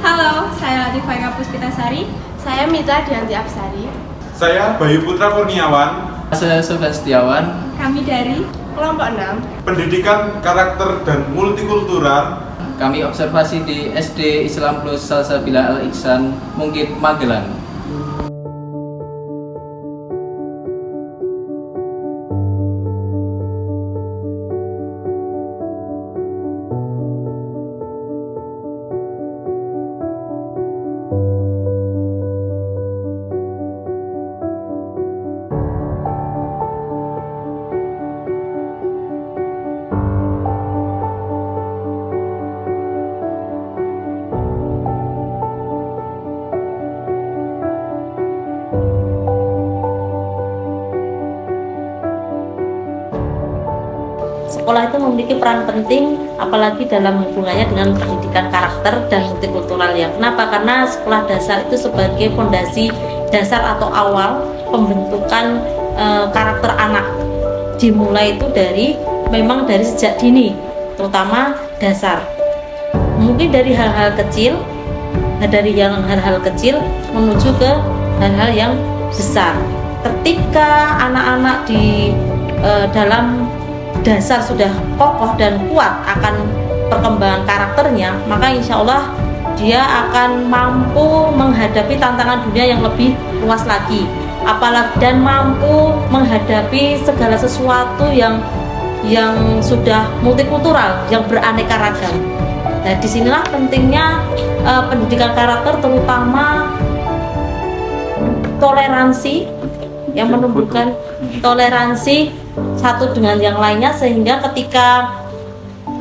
Halo, saya Latifah Puspitasari. Saya Mita Dianti Absari. Saya Bayu Putra Kurniawan. Saya Sofyan Setiawan. Kami dari Kelompok 6. Pendidikan Karakter dan Multikultural. Kami observasi di SD Islam Plus Salsabila Al Ihsan, Mungkit, Magelang. Sekolah itu memiliki peran penting apalagi dalam hubungannya dengan pendidikan karakter dan multikultural ya. Kenapa? Karena sekolah dasar itu sebagai fondasi dasar atau awal pembentukan karakter anak. Dimulai itu memang dari sejak dini, terutama dasar. Mungkin dari hal-hal kecil, menuju ke hal-hal yang besar. Ketika anak-anak di dalam dasar sudah kokoh dan kuat akan perkembangan karakternya, maka insya Allah dia akan mampu menghadapi tantangan dunia yang lebih luas lagi, apalagi dan mampu menghadapi segala sesuatu yang sudah multikultural, yang beraneka ragam. Nah, disinilah pentingnya pendidikan karakter, terutama toleransi, yang menumbuhkan toleransi satu dengan yang lainnya, sehingga ketika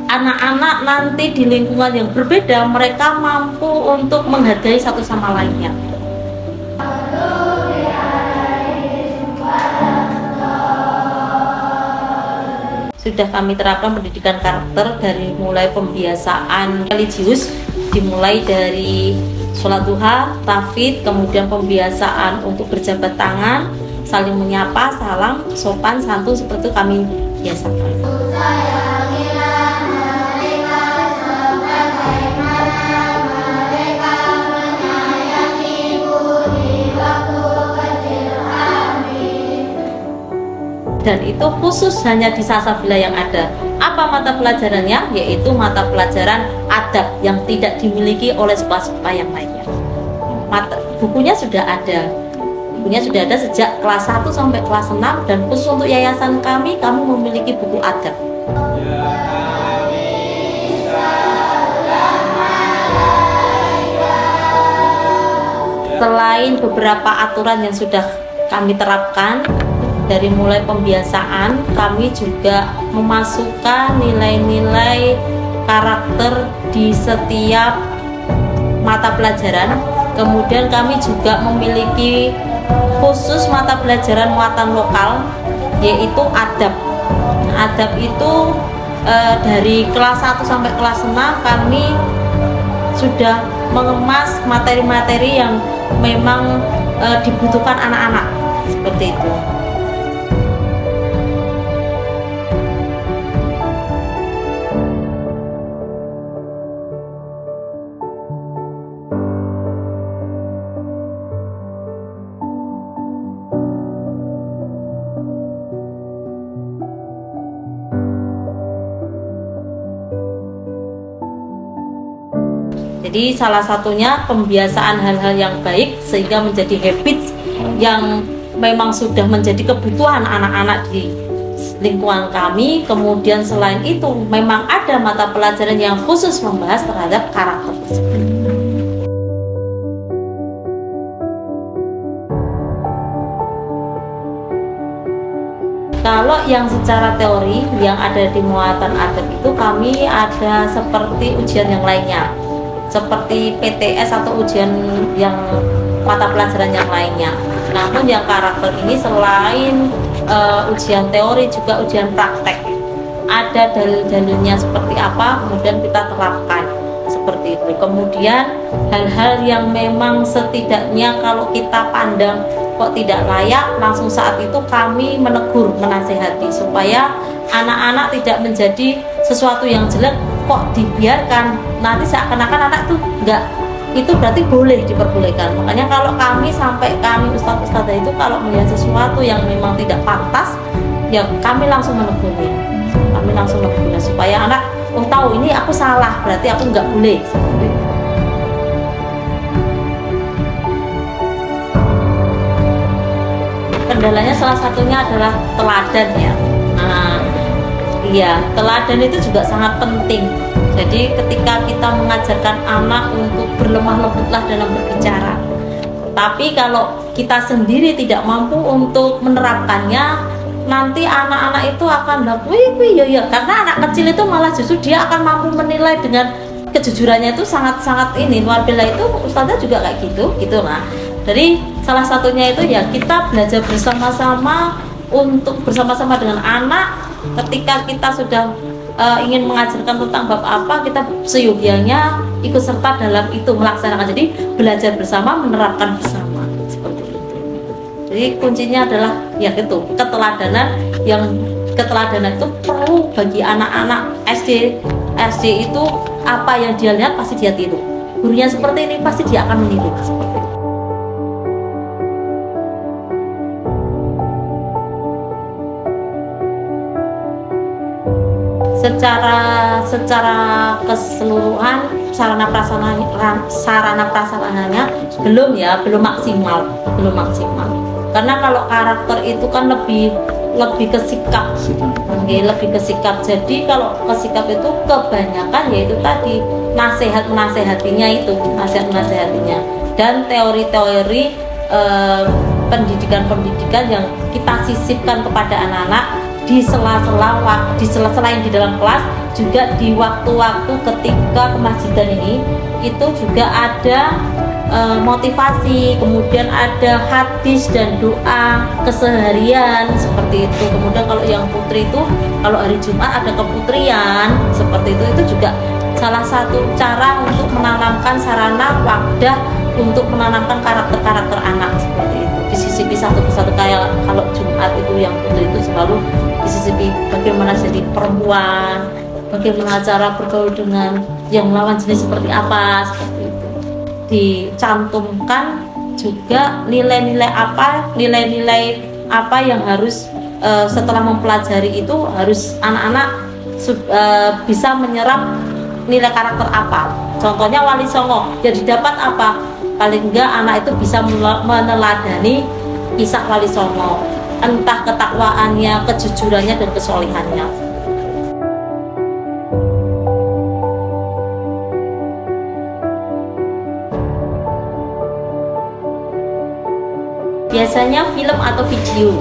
anak-anak nanti di lingkungan yang berbeda, mereka mampu untuk menghargai satu sama lainnya. Sudah kami terapkan pendidikan karakter dari mulai pembiasaan religius, dimulai dari sholat duha, tahfidz, kemudian pembiasaan untuk berjabat tangan, saling menyapa, salam, sopan, santun, seperti itu kami biasakan. Dan itu khusus hanya di Salsabila yang ada. Apa mata pelajarannya? Yaitu mata pelajaran adab yang tidak dimiliki oleh sekolah-sekolah yang lainnya. Bukunya sudah ada sejak kelas 1 sampai kelas 6, dan khusus untuk yayasan kami memiliki buku adab. Selain beberapa aturan yang sudah kami terapkan, dari mulai pembiasaan, kami juga memasukkan nilai-nilai karakter di setiap mata pelajaran. Kemudian kami juga memiliki khusus mata pelajaran muatan lokal, yaitu adab. Adab itu dari kelas 1 sampai kelas 6 kami sudah mengemas materi-materi yang memang dibutuhkan anak-anak, seperti itu. Jadi salah satunya pembiasaan hal-hal yang baik sehingga menjadi habit yang memang sudah menjadi kebutuhan anak-anak di lingkungan kami. Kemudian selain itu memang ada mata pelajaran yang khusus membahas terhadap karakter tersebut. Kalau yang secara teori yang ada di muatan adab itu kami ada seperti ujian yang lainnya, seperti PTS atau ujian yang mata pelajaran yang lainnya. Namun yang karakter ini selain ujian teori juga ujian praktek. Ada dalil-dalilnya seperti apa, kemudian kita terapkan seperti itu. Kemudian hal-hal yang memang setidaknya kalau kita pandang kok tidak layak, langsung saat itu kami menegur, menasehati supaya anak-anak tidak menjadi sesuatu yang jelek kok dibiarkan, nanti seakan-akan anak tuh itu berarti boleh diperbolehkan. Makanya kalau kami ustadz-ustadzah itu kalau melihat sesuatu yang memang tidak pantas, ya kami langsung menegurnya. Kami langsung menegurnya supaya anak tahu ini aku salah, berarti aku nggak boleh. Seperti itu. Kendalanya salah satunya adalah teladan ya. Nah, iya, teladan itu juga sangat penting. Jadi ketika kita mengajarkan anak untuk berlemah lembutlah dalam berbicara, tapi kalau kita sendiri tidak mampu untuk menerapkannya, nanti anak-anak itu akan bilang, wih ya, karena anak kecil itu malah justru dia akan mampu menilai dengan kejujurannya itu sangat-sangat ini luar biasa. Itu ustazah juga kayak gitu lah. Jadi salah satunya itu ya kita belajar bersama-sama untuk bersama-sama dengan anak. Ketika kita sudah ingin mengajarkan tentang bab apa, kita seyogianya ikut serta dalam itu melaksanakan. Jadi belajar bersama, menerapkan bersama seperti itu. Jadi kuncinya adalah ya itu keteladanan, yang keteladanan itu perlu bagi anak-anak SD itu. Apa yang dia lihat pasti dia tiru. Gurunya seperti ini pasti dia akan meniru seperti itu. Secara keseluruhan sarana prasarananya belum maksimal. Karena kalau karakter itu kan lebih ke sikap. Lebih ke sikap. Jadi kalau ke sikap itu kebanyakan yaitu tadi nasihatnya dan teori-teori pendidikan yang kita sisipkan kepada anak-anak di sela-sela yang di dalam kelas, juga di waktu-waktu ketika kemasjidan ini itu juga ada motivasi, kemudian ada hadis dan doa keseharian seperti itu. Kemudian kalau yang putri itu kalau hari Jumat ada keputrian seperti itu juga salah satu cara untuk menanamkan sarana wadah untuk menanamkan karakter anak seperti itu. Disisipi satu persatu, kayak kalau Jumat itu yang putri itu selalu disisipi bagaimana jadi perempuan, bagaimana cara bergaul dengan yang lawan jenis seperti apa, seperti itu. Dicantumkan juga nilai-nilai apa yang harus setelah mempelajari itu harus anak-anak bisa menyerap nilai karakter apa. Contohnya Wali Songo, jadi dapat apa? Paling enggak anak itu bisa meneladani kisah Wali Songo, entah ketakwaannya, kejujurannya, dan kesolehannya. Biasanya film atau video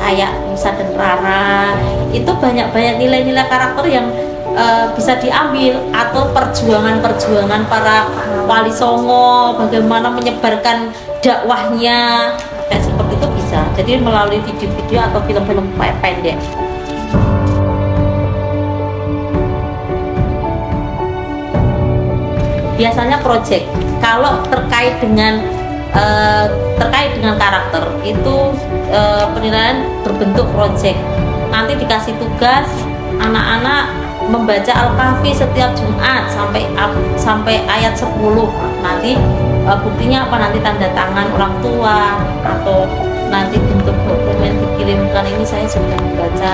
kayak Nusa dan Rara itu banyak nilai-nilai karakter yang bisa diambil, atau perjuangan para Wali Songo, bagaimana menyebarkan dakwahnya, kayak seperti itu bisa. Jadi melalui video-video atau film-film pendek. Biasanya project. Kalau terkait dengan karakter itu penilaian berbentuk project. Nanti dikasih tugas anak-anak membaca Al-Kahfi setiap Jumat sampai ayat 10. Nanti buktinya apa? Nanti tanda tangan orang tua atau nanti bentuk dokumen dikirimkan, ini saya sudah membaca